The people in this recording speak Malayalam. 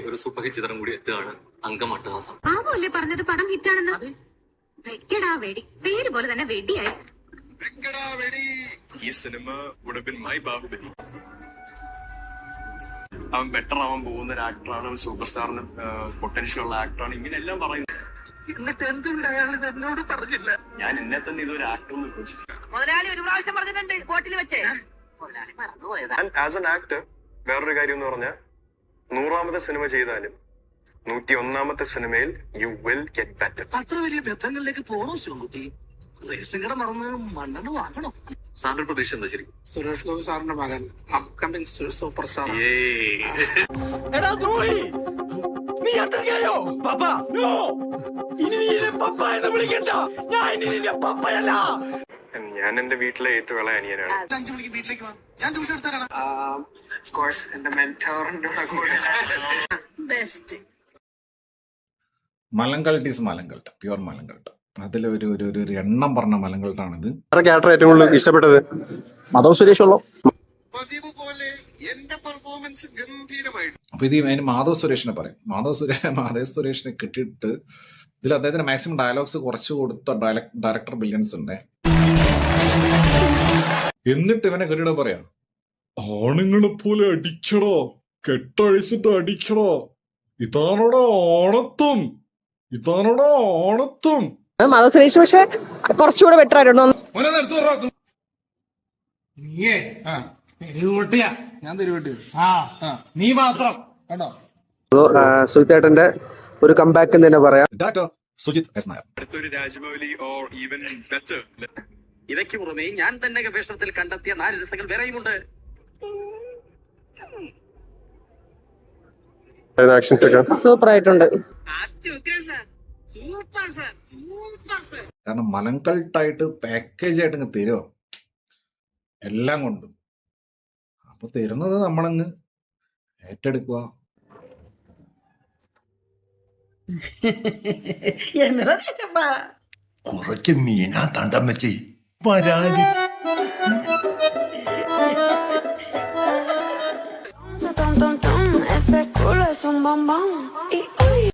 ഒരു സൂപ്പർ ഹിറ്റ് ചിത്രം കൂടി എത്തുകയാണ് അംഗം അട്ടഹാസം. ബാബുല്ലേ പറഞ്ഞത് പടം ഹിറ്റാണെന്ന്. വെക്കടാ വെടി, പേര് പോലെ തന്നെ വെടിയായി. ഈ cinema would have been my Baahubali. അവൻ ബെറ്റർ ആവാൻ പോകുന്ന ഒരു ആക്ടറാണ്, ഒരു സൂപ്പർ സ്റ്റാറിന് പൊട്ടൻഷ്യൽ ഉള്ള ആക്ടറാണ്, ഇങ്ങനെയെല്ലാം പറയുന്നത്. എന്നിട്ട് എന്തുകൊണ്ട് അയാൾ എന്നോട് പറഞ്ഞില്ല? ഞാൻ എന്നെ തന്നെ ഇതൊരു ആക്ടർ എന്ന് വിളിച്ചു. മുതലാളി ഒരു പ്രാവശ്യം പറഞ്ഞിട്ടുണ്ട് ബോട്ടിൽ വെച്ചേ. മുതലാളി മറന്നുപോയതാ. ആസ് എൻ ആക്ടർ വേറൊരു കാര്യം എന്ന് പറഞ്ഞാൽ 100ാമത്തെ സിനിമ ചെയ്താലും 101ാമത്തെ സിനിമയിൽ യു വിൽ ഗെറ്റ് ബെറ്റർ. അത്ര വലിയ ബന്ധങ്ങളിലേക്ക് പോണോ ശിവൻകുട്ടി? റേഷൻ കട മറന്ന് മണ്ണെണ്ണ വാങ്ങണോ? സാറിന്റെ പ്രതീക്ഷ എന്താ ശരിക്കും? സുരേഷ് ഗോപി സാറിന്റെ മകൻ അപ്കമിങ് സൂപ്പർ സ്റ്റാർ. നീ അത്രയോ പപ്പ? നോ, ഇനി നീ എന്നെ പപ്പ എന്ന് വിളിക്കണ്ട. ഞാൻ ഇനി നിന്റെ പപ്പയല്ല. ഞാൻ എന്റെ വീട്ടിലെ ഏറ്റവും ഇളയ അനിയനാണ്. 5 മണിക്ക് വീട്ടിലേക്ക് വാ, ഞാൻ ട്യൂഷൻ എടുത്തരാണ്. എന്റെ മെന്റോറിന്റെ കൂടെ ബെസ്റ്റ്. മലങ്കൾട്ട് ഈസ് മലങ്കൾട്ട്, പ്യുവർ മലങ്കൾട്ട്. അതിലൊരു ഒരു ഒരു എണ്ണം പറഞ്ഞ മലങ്കൾട്ടാണിത്. ക്യാരക്ടർ ഏറ്റവും കൂടുതൽ ഇഷ്ടപ്പെട്ടത് മാധവ് സുരേഷ് ഉള്ളോ? പതിവ് പോലെ എന്റെ പെർഫോമൻസ് ഗംഭീരമായിട്ട്. അപ്പൊ ഇത് അതിന് മാധവ് സുരേഷിനെ പറയും. മാധവ് സുരേഷിനെ കിട്ടിയിട്ട് ഇതിൽ അദ്ദേഹത്തിന് മാക്സിമം ഡയലോഗ്സ് കുറച്ച് കൊടുത്ത ഡയറക്ടർ ബ്രില്യൻസ് ഉണ്ട്. എന്നിട്ട് ഇവനെ കെട്ടിട പറയാ, ആണുങ്ങളെ പോലെ അടിക്കടോ, കെട്ടഴിച്ചിട്ട് അടിക്കടോ, ഇതാണോടാ ഓണത്തും, ഇതാണോടാ ഓണത്തും. മാധവ് സുരേഷ് പക്ഷെ കുറച്ചുകൂടെ ബെറ്റർ ആയിരുന്നു. ഞാൻ തരുവട്ടി നീ മാത്രം കേട്ടോ. സുജിത്തേട്ടന്റെ ഒരു കംബാക്ക് എന്ന് തന്നെ പറയാം. സുജിത് എസ് നായർ. അടുത്തൊരു രാജമൗലി ഓർ ഈവൻ ബെറ്റർ. ഇവയ്ക്ക് പുറമെ ഞാൻ തന്നെ ഗവേഷണത്തിൽ കണ്ടെത്തിയ 4 രസങ്ങൾ വേറെയുമുണ്ട്. സൂപ്പർ ആയിട്ടുണ്ട്. കാരണം മലങ്കൾട്ടായിട്ട് പാക്കേജ് ആയിട്ട് ഇങ്ങ് തരുമോ എല്ലാം കൊണ്ടും. അപ്പൊ തരുന്നത് നമ്മളങ്ങ് ഏറ്റെടുക്കുക. കുറച്ച് മീനാ തണ്ടം വെച്ച് വരാതി. Ese culo es un bombón.